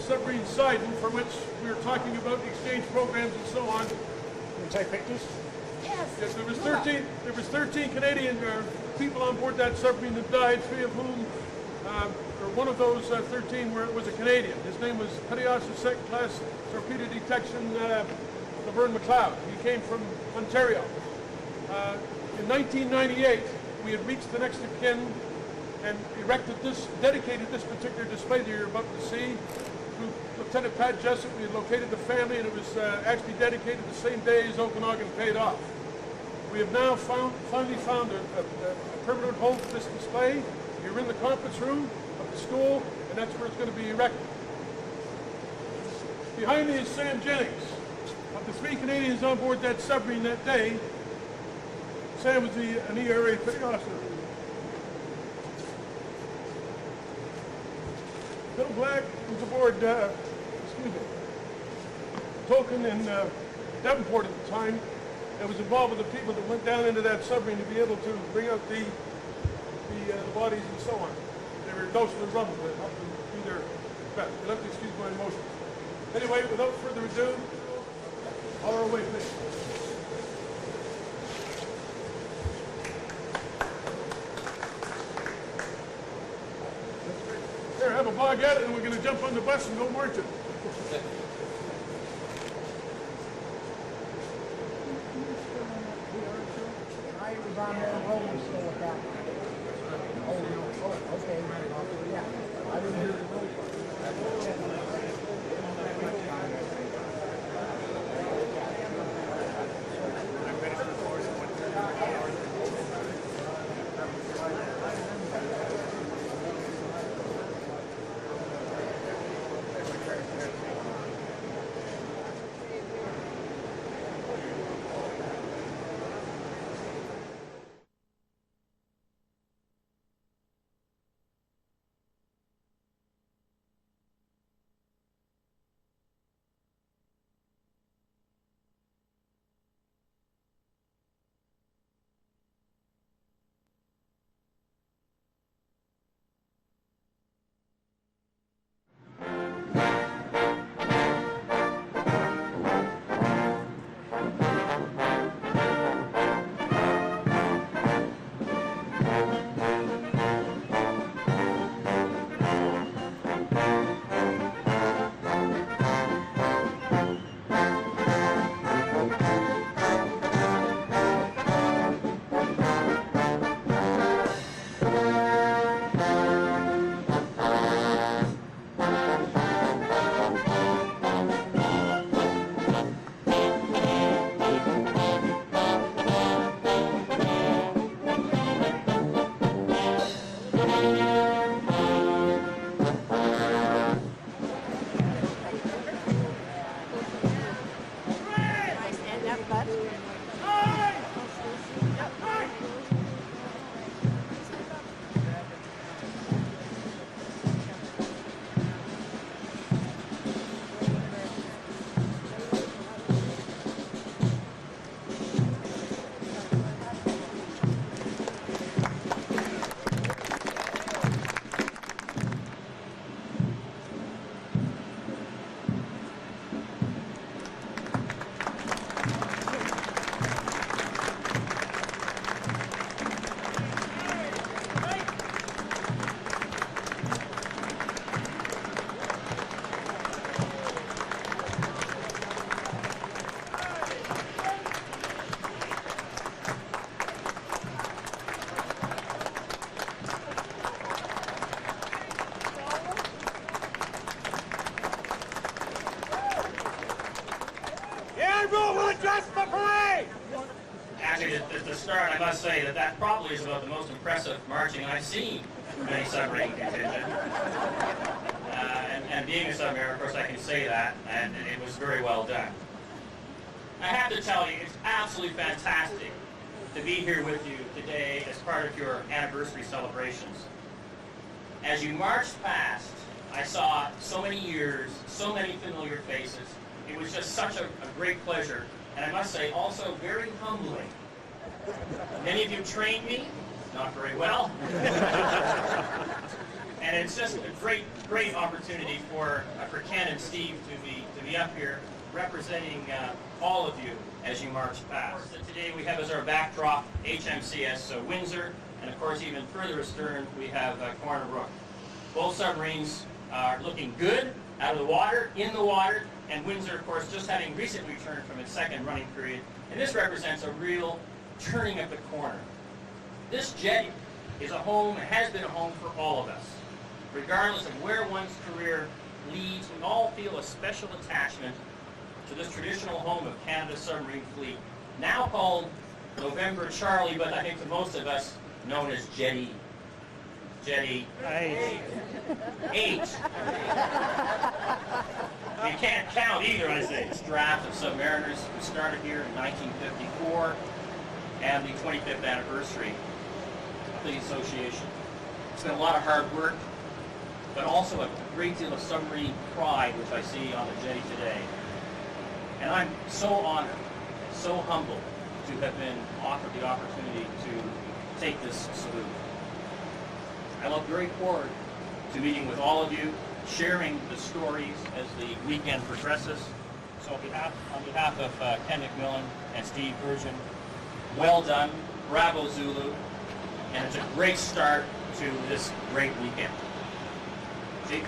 submarine Sidon, for which we were talking about the exchange programs and so on. Can you take pictures? Yes. Yes, there was 13 Canadian people on board that submarine that died, 3 of whom, or one of those 13 was a Canadian. His name was Petty Officer Second Class Torpedo Detection Laverne McLeod. He came from Ontario. In 1998, we had reached the next of kin and dedicated this particular display that you're about to see to Lieutenant Pat Jessup. We had located the family, and it was actually dedicated the same day as Okanagan paid off. We have now finally found a permanent home for this display. You're in the conference room of the school, and that's where it's going to be erected. Behind me is Sam Jennings. Of the 3 Canadians on board that submarine that day, Sam was an ERA petty officer. Bill Black was aboard, Token in Devonport at the time, and was involved with the people that went down into that submarine to be able to bring out the bodies and so on. They were dosed with rum to help them do their best. You'll have to excuse my emotions. Anyway, without further ado, on our way, please. Here, have a bog at it, and we're going to jump on the bus and go marching. I was on there rolling still with that. Oh, no. Oh, okay. Yeah. I didn't hear the roll. At the start, I must say that probably is about the most impressive marching I've seen from any submarine contingent. And being a submariner, of course, I can say that, and it was very well done. I have to tell you, it's absolutely fantastic to be here with you today as part of your anniversary celebrations. As you marched past, I saw so many years, so many familiar faces. It was just such a great pleasure, and I must say, also very humbling. Many of you trained me, not very well. And it's just a great opportunity for Ken and Steve to be up here representing all of you as you march past. So today we have as our backdrop HMCS Windsor, and of course even further astern we have Corner Brook. Both submarines are looking good out of the water, in the water, and Windsor, of course, just having recently returned from its second running period. And this represents a real turning of the corner. This jetty is a home, and has been a home for all of us. Regardless of where one's career leads, we all feel a special attachment to this traditional home of Canada's submarine fleet, now called November Charlie, but I think to most of us, known as Jetty. Jetty. H. You can't count either, I say. It's draft of Submariners who started here in 1954 and the 25th anniversary of the association. It's been a lot of hard work, but also a great deal of submarine pride, which I see on the jetty today. And I'm so honored, so humbled to have been offered the opportunity to take this salute. I look very forward to meeting with all of you, sharing the stories as the weekend progresses. So on behalf of Ken McMillan and Steve Virgin, well done, bravo Zulu, and it's a great start to this great weekend. See?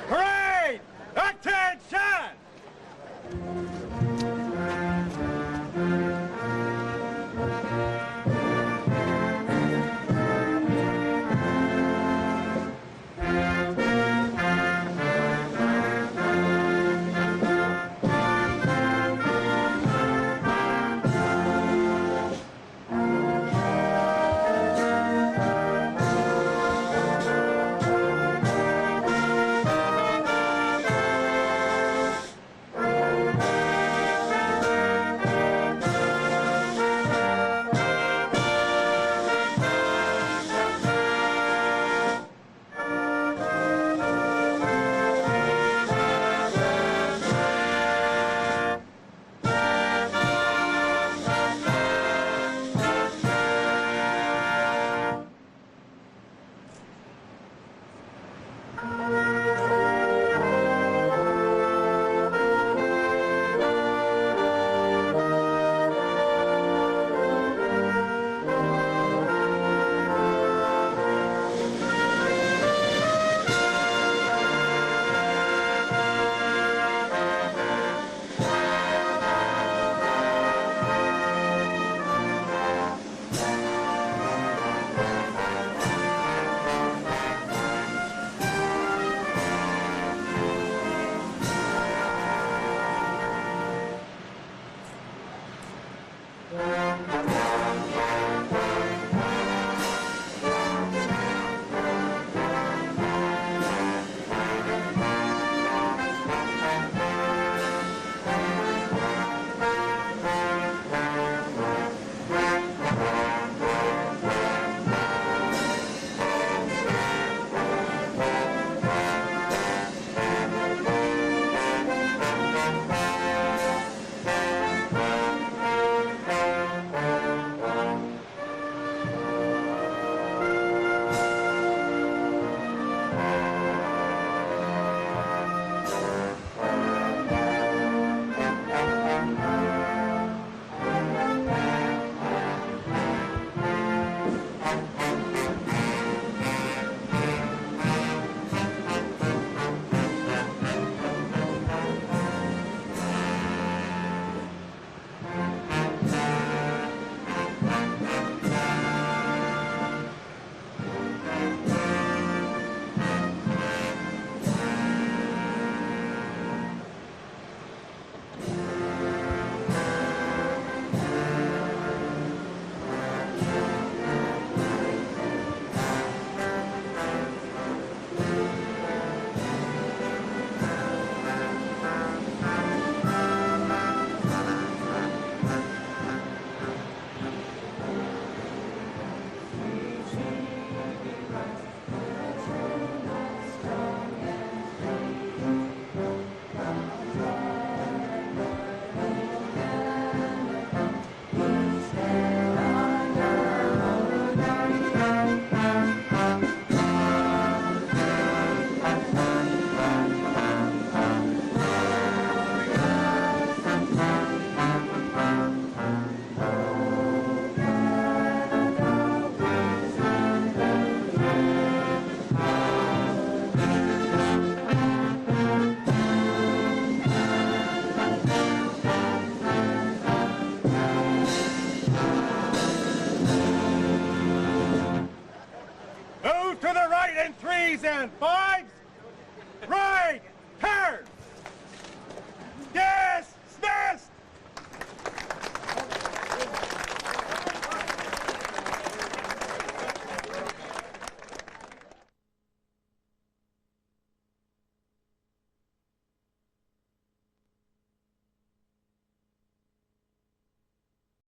Parade! Attention! and 5